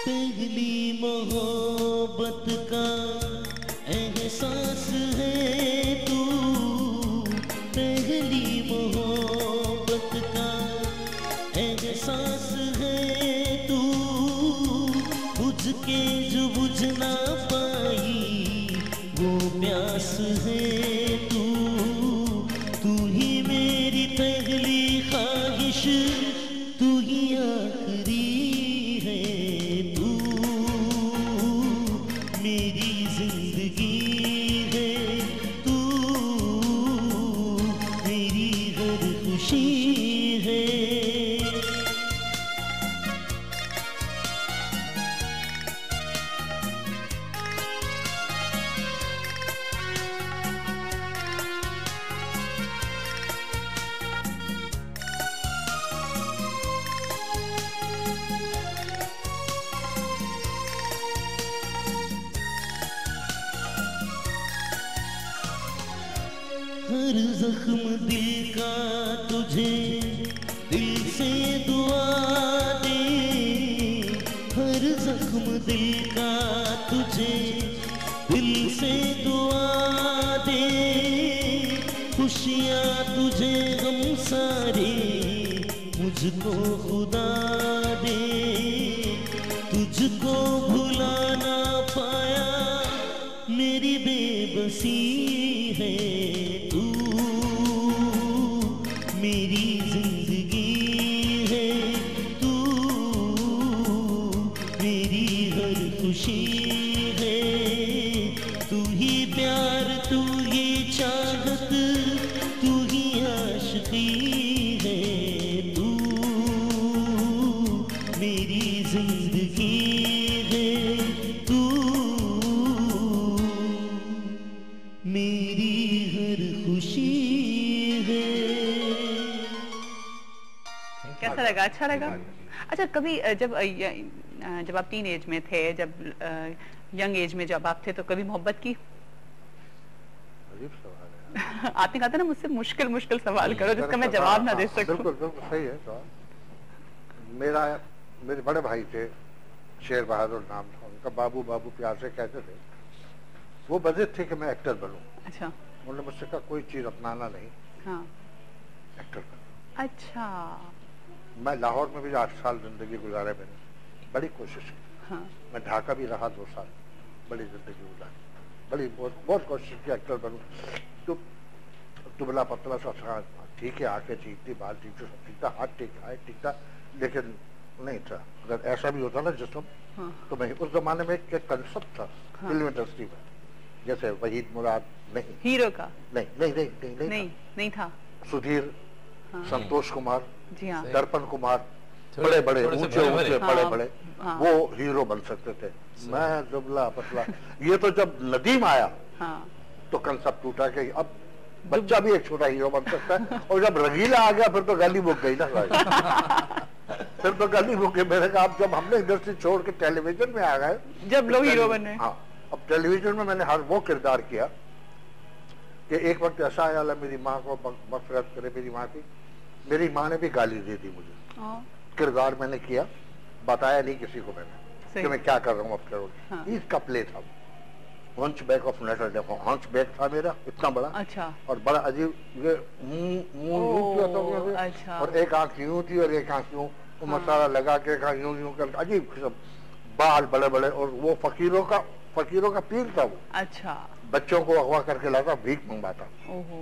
पहली मोहब्बत का एहसास है तू, पहली मोहब्बत का एहसास है तू, बुझ के जो बुझ ना पाई वो प्यास है तू, तू ही मेरी पहली ख्वाहिश, तू ही आखिरी मेरी जिंदगी है तू, मेरी हर खुशी है। हर जख्म दिल का तुझे दिल से दुआ दे, हर जख्म दिल का तुझे दिल से दुआ दे, खुशियाँ तुझे गम सारे मुझको खुदा दे, तुझको भुला ना पाया मेरी बेबसी है तू, मेरी जिंदगी है तू, मेरी हर खुशी है, तू ही प्यार, तू ही चाहत, तू ही आशिकी है तू, मेरी जिंदगी है तू, मेरी हर खुशी है। कैसा लगा? अच्छा लगा? अच्छा, कभी जब आप टीन एज में थे, जब यंग एज में जब आप थे, तो कभी मोहब्बत की? अजीब सवाल है। आपने कहा था ना मुझसे मुश्किल मुश्किल सवाल करो जिसका मैं जवाब ना दे सकूं। बिल्कुल बिल्कुल सही है सवाल। मेरे बड़े भाई थे, शेर बहादुर नाम था उनका, बाबू बाबू प्यार से कहते थे। वो बजिद थे कि मैं एक्टर बनूं। अच्छा। उन्होंने मुझसे कहा कोई चीज अपनाना नहीं, हाँ, एक्टर बनूं। अच्छा। मैं लाहौर में भी 8 साल जिंदगी गुजारे, मैंने बड़ी कोशिश की। हाँ। मैं ढाका भी रहा 2 साल, बड़ी जिंदगी गुजारी, बड़ी बहुत कोशिश की एक्टर बनूं। तो दुबला पतला सा ठीक है, आंखें ठीक थी, बाल ठीक थे, सब ठीक था, हाथ ठीक था, लेकिन नहीं था। अगर ऐसा भी होता ना जिस्म, हाँ। तो मैं उस जमाने में एक कंसेप्ट था फिल्म इंडस्ट्री में, जैसे वहीद मुराद नहीं, हीरो का नहीं था, सुधीर, संतोष कुमार, जी हाँ, दर्पण कुमार, बड़े बड़े ऊंचे ऊंचे बड़े बड़े, वो हीरो बन सकते थे। मैं दुबला पतला। ये तो जब नदीम आया तो कंसेप्ट टूटा कि अब बच्चा भी एक छोटा हीरो बन सकता है, और जब रंगीला आ गया फिर तो गाली मुक गई ना। तो गली मुके मैंने कहा अब जब हमने इंडस्ट्री छोड़ के टेलीविजन में आ गए, जब लोग हीरो बन रहे हैं। हाँ, अब टेलीविजन में मैंने हर वो किरदार किया कि एक वक्त ऐसा आया, अल्लाह मेरी माँ को मग़फ़िरत करे, मेरी माँ की, मेरी माँ ने भी गाली दे दी मुझे। किरदार मैंने किया, बताया नहीं किसी को मैंने कि मैं क्या कर रहा हूँ अब करोड़। हाँ। इसका प्ले था, हंच बैक ऑफ नेचर, देखो हंच बैक था मेरा इतना बड़ा, अच्छा, और बड़ा अजीब, ये मुंह यूं किया था, अच्छा, और एक आंख यूं थी और एक आंख यूं, वो मसाला लगा के यूं यूं कर, अजीब किस्म, बाल बड़े बड़े, और वो फकीरों का पीर था वो। अच्छा, बच्चों को अगवा करके लाता, भीख मंगवाता। ओहो।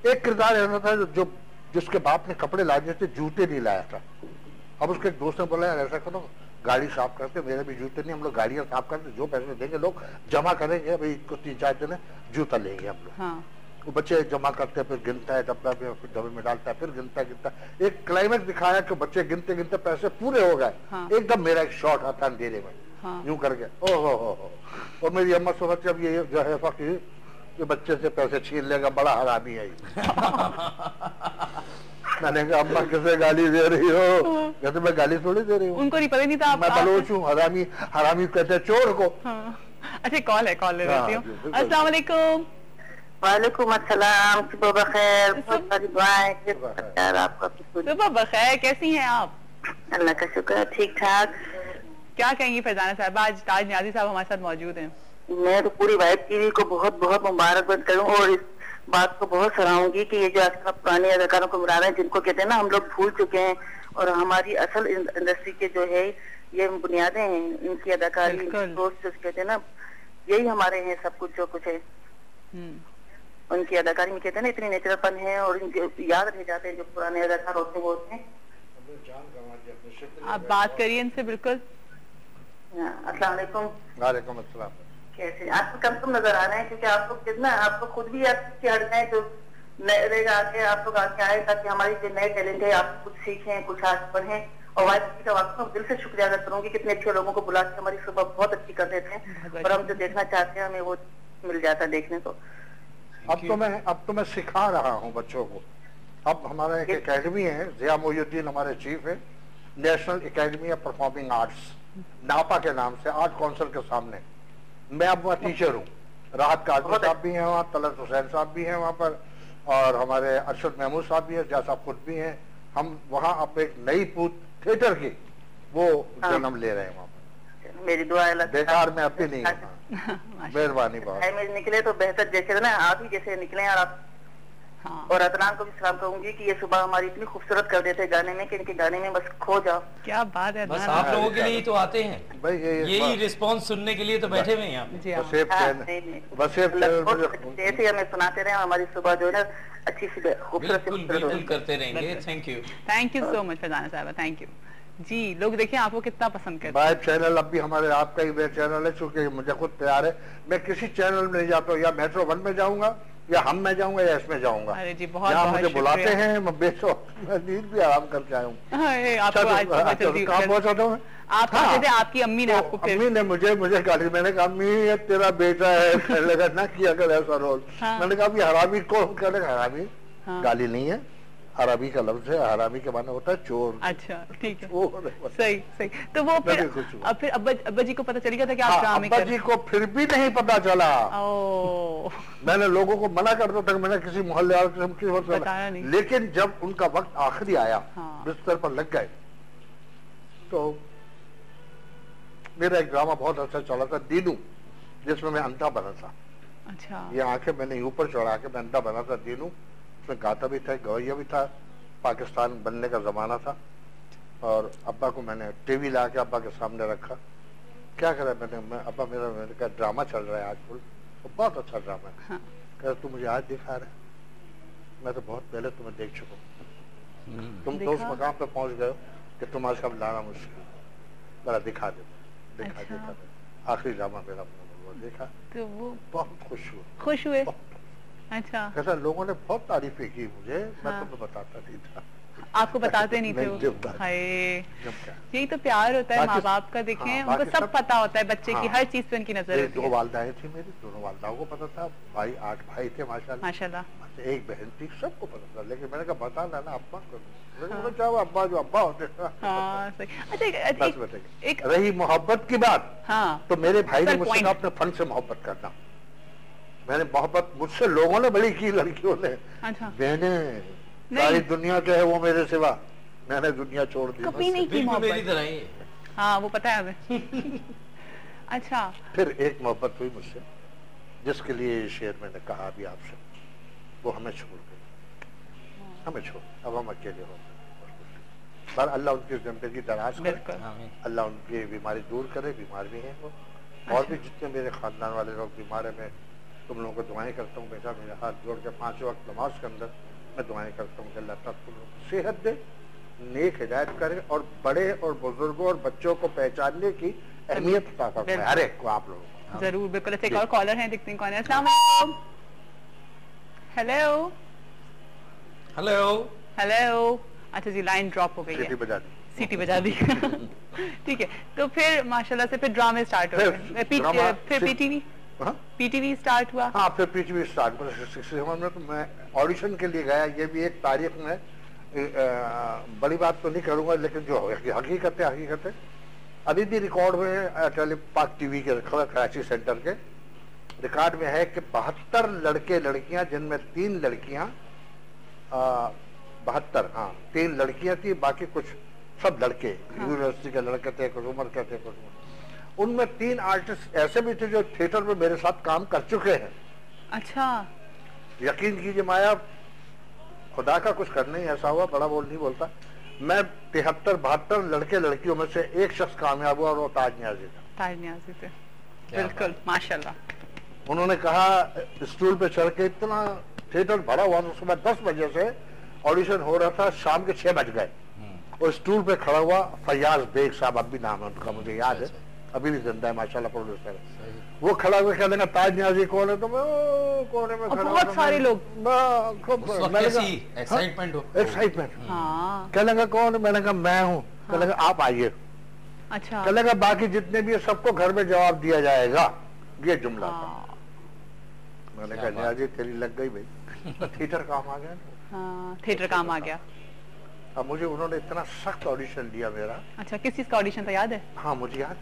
एक किरदार ऐसा था जो जिसके बाप ने कपड़े लाए थे, जूते नहीं लाया था। अब उसके एक दोस्त ने बोला यार ऐसा करो, गाड़ी साफ करते, मेरे भी जूते नहीं, हम लोग गाड़ियां साफ करते, जो पैसे देंगे लोग जमा करेंगे, भाई इसको 3-4 दिन जूता लेंगे हम लोग। हाँ। वो बच्चे जमा करते हैं, फिर गिनता है डब्बा में, फिर डब्बे में डालता है, फिर गिनता है। एक क्लाइमेक्स दिखाया कि बच्चे गिनते गिनते पैसे पूरे हो गए। हाँ। एकदम मेरा एक शॉट आता अंधेरे में, हाँ। यूं करके, ओहो हो। और मेरी अम्मा सोचती अब ये जो है फकीर, ये बच्चे से पैसे छीन लेगा, बड़ा हरामी है। मैंने कहा अम्मा किसे गाली दे रही हो? कहते मैं गाली थोड़ी दे रही हूँ, उनको नहीं पता नहीं था मैं बलोच हूँ, हरामी। हरामी कहते हैं चोर को। हाँ। अच्छा, कॉल ले लेती हूँ। बिल्कुल। अस्सलाम वालेकुम। वालेकुम अस्सलाम, सुबह बखैर, बहुत सारी दुआएं यार आपका। सुबह बखैर, कैसी हैं आप? अल्लाह का शुक्र, ठीक ठाक। क्या कहेंगी फरजाना साहब? आज ताज न्याज़ी साहब हमारे साथ मौजूद हैं। मैं तो पूरी वाइब टीवी को बहुत बहुत मुबारकबाद करूं और इस बात को बहुत सराहूंगी कि ये जो आजकल पुराने अदाकारों को मिला रहे हैं, जिनको कहते हैं ना हम लोग भूल चुके हैं, और हमारी असल इंडस्ट्री के जो है ये बुनियादें हैं, इनकी अदाकारी, दोस्त कहते हैं ना, यही हमारे हैं सब कुछ जो कुछ है। उनकी अदाकारी में कहते हैं ना इतनी नेचुरलपन है, और इनके याद रह जाते हैं जो पुराने अदाकार होते हैं वो होते हैं। आप बात करिए इनसे। बिल्कुल। अस्सलाम वालेकुम। वालेकुम अस्सलाम। कैसे आप कम कम नजर आ रहे हैं, क्योंकि आप लोग कितना, आप लोग खुद भी आपके हट गए, तो नए आके आप लोग आके आए ताकि हमारी जो नए टैलेंट है आप कुछ सीखें, कुछ आगे बढ़ें। और वाइफ का वाकई दिल से शुक्रिया अदा करूंगी, कितने अच्छे लोगों को बुला के हमारी सुबह बहुत अच्छी कर देते हैं, और हम जो देखना चाहते हैं हमें वो मिल जाता है देखने को। अब तो मैं सिखा रहा हूँ बच्चों को। अब हमारा एक एकेडमी है, ज़िया मोइनुद्दीन हमारे चीफ है, national academy of performing arts, नापा के नाम से, आर्ट काउंसिल के सामने। मैं अब वहाँ टीचर हूँ। राहत काजमी साहब भी हैं वहाँ, तलत हुसैन साहब भी हैं वहाँ पर, और हमारे अरशद महमूद साहब भी हैं, जैसा खुद भी हैं। हम वहाँ अब एक नई पूत थिएटर की वो जन्म ले रहे हैं वहाँ पर। मेरी दुआ बेकार में अब भी नहीं है। मेहरबानी बहुत। निकले तो बेहतर, जैसे ना आप ही जैसे निकले, और आप हाँ। और अदनान को भी सलाम कहूंगी कि ये सुबह हमारी इतनी खूबसूरत कर देते गाने में कि इनके गाने में बस खो जाओ। क्या बात है। बस आप लोगों के लिए ही तो आते हैं भाई, यही रिस्पांस सुनने के लिए तो बैठे हुए हैं यहाँ पे। जी हाँ। जैसे हमें सुनाते रहे, हमारी सुबह जो है ना अच्छी सी खूबसूरत बिल्कुल करते रहेंगे। Thank you so much Farzana साहब, थैंक यू जी। लोग देखिए आपको कितना पसंद करते हैं। वाइब चैनल अब भी हमारे आपका ही वे चैनल है, चूंकि मुझे खुद प्यार है। मैं किसी चैनल में नहीं जाता हूँ, या मेट्रो 1 में जाऊंगा, या हम में जाऊंगा, या इसमें जाऊंगा। अरे जी, बहुत यहाँ बहुत मुझे बुलाते हैं, मैं बेचो, मैं नींद भी आराम करके आया हूँ। कहाँ पहुँचा था मैं? आप कहते थे आपकी अम्मी ने आपको, अम्मी ने मुझे गाली, मैंने कहा अम्मी ये तेरा बेटा है, कहने लगा ना किया कर ऐसा रोल। मैंने कहा अभी हरामी को, कहने लगा हरामी गाली नहीं है, हरामी का लफ्ज है, हरामी के माने होता है चोर। अच्छा ठीक है, चोर। सही सही। तो वो फिर अब्बा जी को पता चल गया था कि आप ड्रामे अब्बा जी को फिर भी नहीं पता चला। मैंने लोगों को मना कर दिया था, मैंने किसी मोहल्ले वाले नहीं, लेकिन जब उनका वक्त आखिरी आया, बिस्तर पर लग गए, तो मेरा एक ड्रामा बहुत अच्छा चला था, दीनू, जिसमें मैं अंधा बना था। अच्छा। ये आंखें मैंने ऊपर चढ़ा के मैं अंधा बना था, दीनू। उसमें गाता भी था, गवैया भी था, पाकिस्तान बनने का जमाना था। और अब्बा को मैंने टीवी ला के अब्बा के सामने रखा। क्या करा मैंने अब्बा मैंने कहा ड्रामा चल रहा है आज फुल, तो बहुत अच्छा ड्रामा है। कह तू मुझे आज दिखा रहा है, मैं तो बहुत पहले तुम्हें देख चुका हूँ, तुम तो उस मकाम पे पहुंच गए कि तुम्हारे साथ लाना मुश्किल, बड़ा दिखा दे। आखिरी ड्रामा मेरा वो देखा, तो वो बहुत खुश हुए। अच्छा। कैसा लोगों ने बहुत तारीफें की मुझे, मैं तुम्हें बताता नहीं था। आपको बताते नहीं थे नहीं, वो? जब बात- हाय, जब क्या यही तो प्यार होता है माँ बाकी- बाप का। देखें हाँ, उनको बाकी सब सब- पता होता है बच्चे की, हाँ। हर चीज पे उनकी नजर मेरी होती दो है। वालदाएं थी, मेरी दोनों वालदाओं को पता था, भाई 8 भाई थे माशाल्लाह, माशाल्लाह। एक बहन थी, सबको पता था। लेकिन मैंने कहा बता ना अब्बा को, मैंने कहा चाहो अब्बा जो अब्बा होते हैं। हाँ सही। अच्छा बस एक, बताइए। एक रही मोहब्बत की बात, हाँ तो मेरे भाई ने सर, मुझसे point। कहा अपने फन से मोहब्बत करना। मैंने मोहब्बत मुझसे लोगों ने बड़ी की, लड़कियों ने, अच्छा मैंने नहीं। सारी दुनिया जो है वो मेरे सिवा, मैंने दुनिया छोड़ दी। कभी नहीं की बिल्कुल मेरी मोहब्बत। तरह ही है। हाँ वो पता है हमें। अच्छा फिर एक मोहब्बत हुई मुझसे, जिसके लिए ये शेर मैंने कहा अभी आपसे, वो हमें छोड़ गई, हमें छोड़, अब हम अकेले हो गए। पर अल्लाह उनकी जिंदगी दराज करे, बिल्कुल। आमीन। अल्लाह उनकी बीमारी दूर करे, बीमार भी हैं वो, और भी जितने मेरे खानदान वाले लोग बीमार हैं, मैं तुम लोगों को दुआएं करता हूँ बेटा, मेरे हाथ जोड़ के 5 वक्त नमाज के अंदर मैं दुआएं करता हूँ कि अल्लाह ताला तुम लोगों को सेहत दे, नेक हिदायत करे, और बड़े और बुजुर्गों और बच्चों को पहचानने की अहमियत अता फरमाए हर एक को, आप लोगों को। जरूर बिल्कुल। अच्छा एक और कॉलर है, देखते हैं कौन है। अस्सलाम वालेकुम। Hello hello. हेलो। अच्छा जी लाइन ड्रॉप हो गई सीटी है, बजा दी। सीटी बजा दी। ठीक है, तो फिर माशाल्लाह से फिर ड्रामे स्टार्ट हो गए, ड्रामा फिर पीटीवी हाँ? पीटीवी स्टार्ट हुआ। हाँ, फिर पीटीवी स्टार्ट में 67 में तो मैं ऑडिशन के लिए गया। ये भी एक तारीख में बड़ी बात तो नहीं करूंगा, लेकिन जो हकीकत है अभी भी रिकॉर्ड में टेलीपाक टीवी के कराची सेंटर के रिकॉर्ड में है कि 72 लड़के लड़कियां, जिनमें 3 लड़कियां 72, हाँ 3 लड़कियां थी, बाकी कुछ सब लड़के, यूनिवर्सिटी के लड़के थे, कुछ उम्र के थे, कुछ उम्र। उनमें 3 आर्टिस्ट ऐसे भी थे जो थिएटर में मेरे साथ काम कर चुके हैं। अच्छा यकीन कीजिए माया, खुदा का कुछ करने ही ऐसा हुआ, बड़ा बोल नहीं बोलता, मैं 73-72 लड़के लड़कियों में से एक शख्स कामयाब हुआ, और वो ताज न्याजी था। ताज न्याज़ी थे, क्या बिल्कुल माशाल्लाह। उन्होंने कहा, स्टूल पे चढ़ के, इतना थिएटर भरा हुआ था, सुबह 10 बजे से ऑडिशन हो रहा था, शाम के 6 बज गए, और स्टूल पे खड़ा हुआ फयाज बेग साहब, अब भी नाम है उनका मुझे याद है, अभी भी जिंदा है माशाल्लाह, प्रोड्यूसर है। वो खड़ा हुआ कहने लगा ताज न्याजी कौन है, तो मैं कोने में खड़ा बहुत हुआ, सारे लोग। खूब उस वक्त मैंने कहा, कैसी एक्साइटमेंट हो। एक्साइटमेंट। हाँ कहने लगा कौन है, मैंने कहा मैं हूँ, कहने लगा आप आइए, अच्छा कहने लगा बाकी जितने भी है सबको घर में जवाब दिया जाएगा, ये जुमला था। हाँ मैंने कहा न्याजी तेरी लग गई भाई, थिएटर काम आ गया ना। हाँ थिएटर काम आ गया। अब मुझे उन्होंने इतना सख्त ऑडिशन दिया मेरा, अच्छा किस चीज का ऑडिशन था याद है? हाँ मुझे याद,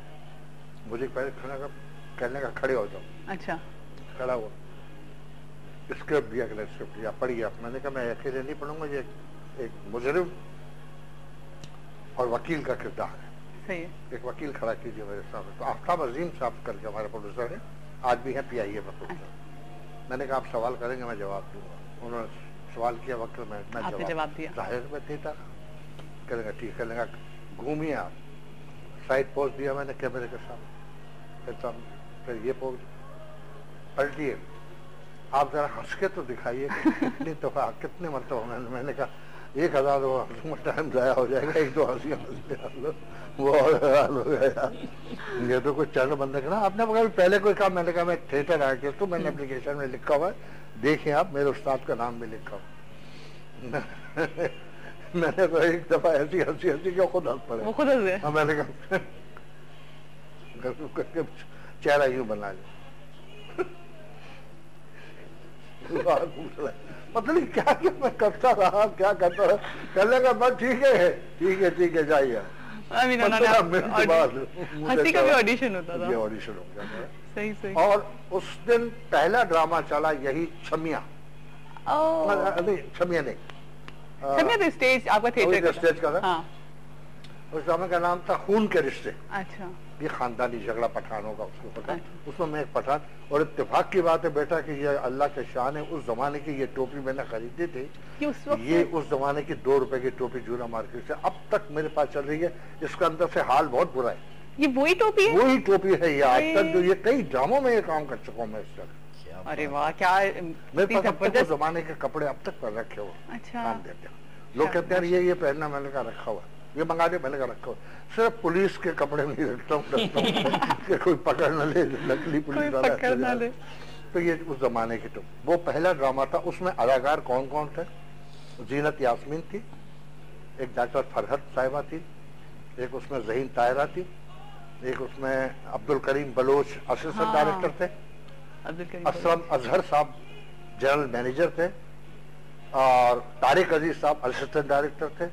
मुझे पहले कहने का खड़े हो जाओ, अच्छा खड़ा हुआ, स्क्रिप्ट दिया, स्क्रिप्ट दिया, पढ़िए आप। मैंने कहा मैं अकेले नहीं पढ़ूंगा, ये एक मुजरिम और वकील का किरदार है, सही है। एक वकील खड़ा कीजिए मेरे सामने। तो आफ्ताब अजीम साहब करके हमारे प्रोड्यूसर है, आज भी है PIA में प्रोड्यूसर। मैंने कहा आप सवाल करेंगे मैं जवाब दूंगा। उन्होंने सवाल किया, वक्त में मैं आपने जवाब दिया। जाहिर में देता, कहेगा ठीक है, लगा घूमिए आप, साइड पोज दिया मैंने कैमरे के सामने, फिर ये पोज पलटिए, आप जरा हंस के तो दिखाइए कितनी दफा, कितने मरतबा। मैंने कहा 1000 टाइम जाया हो जाएगा, 1-2 हंसी वो हाल हो गया। ये तो कुछ चैनल बंद करना आपने पहले कोई काम। मैंने कहा मैं थिएटर आर्टिस्ट हूँ, मैंने एप्लीकेशन में लिखा हुआ है, देखिए आप, मेरे उस्ताद का नाम भी लिखा हुआ। मैंने तो एक दफा ऐसी हंसी कि खुद हंस पड़े। वो खुद हंस गए। मैंने कहा चेहरा यूं बना लिया। पता नहीं क्या क्या मैं करता रहा, क्या करता रहा। कहने का बस ठीक है जाइए। हंसी का भी ऑडिशन होता था। ऑडिशन हो गया। सही सही। और उस दिन पहला ड्रामा चला यही छमिया, नहीं छमिया नहीं, छमिया तो स्टेज आपका थिएटर का स्टेज का था। हाँ। उस ड्रामा का नाम था खून के रिश्ते। अच्छा ये खानदानी झगड़ा पठानों का, उसको पता। अच्छा। उसमें मैं एक पठान, और इत्तेफाक की बात है बेटा कि ये अल्लाह के शान है, उस जमाने की ये टोपी मैंने खरीदी थी, ये उस वक्त ये उस जमाने की 2 रुपए की टोपी जूरा मार्केट से अब तक मेरे पास चल रही है। इसका अंदर से हाल बहुत बुरा है, ये वही टोपी है? वही टोपी है ये आज तक, जो ये कई ड्रामों में ये काम कर चुका हूँ मैं इस तक। अरे वाह क्या मेरे पास अब तक वो जमाने के कपड़े अब तक पर रखे हुए अच्छा। काम देते हैं लोग, कहते हैं ये पहनना, मैंने कहा रखा हुआ, ये मंगा दे, मैंने कहा रखा हुआ। सिर्फ पुलिस के कपड़े नहीं रखता हूँ कि कोई पकड़ न ले, नकली पुलिस वाला पकड़ न ले। तो ये उस जमाने की। तो वो पहला ड्रामा था, उसमें अदाकार कौन कौन थे? जीनत यास्मीन थी, एक डॉक्टर फरहत साहिबा थी, एक उसमें ज़हीन ताहिरा थी, एक उसमें Abdul Karim Bloch assistant director थे, अब्दुल करीम असलम अजहर साहब जनरल मैनेजर थे और तारिक अजीज साहब असिस्टेंट डायरेक्टर थे।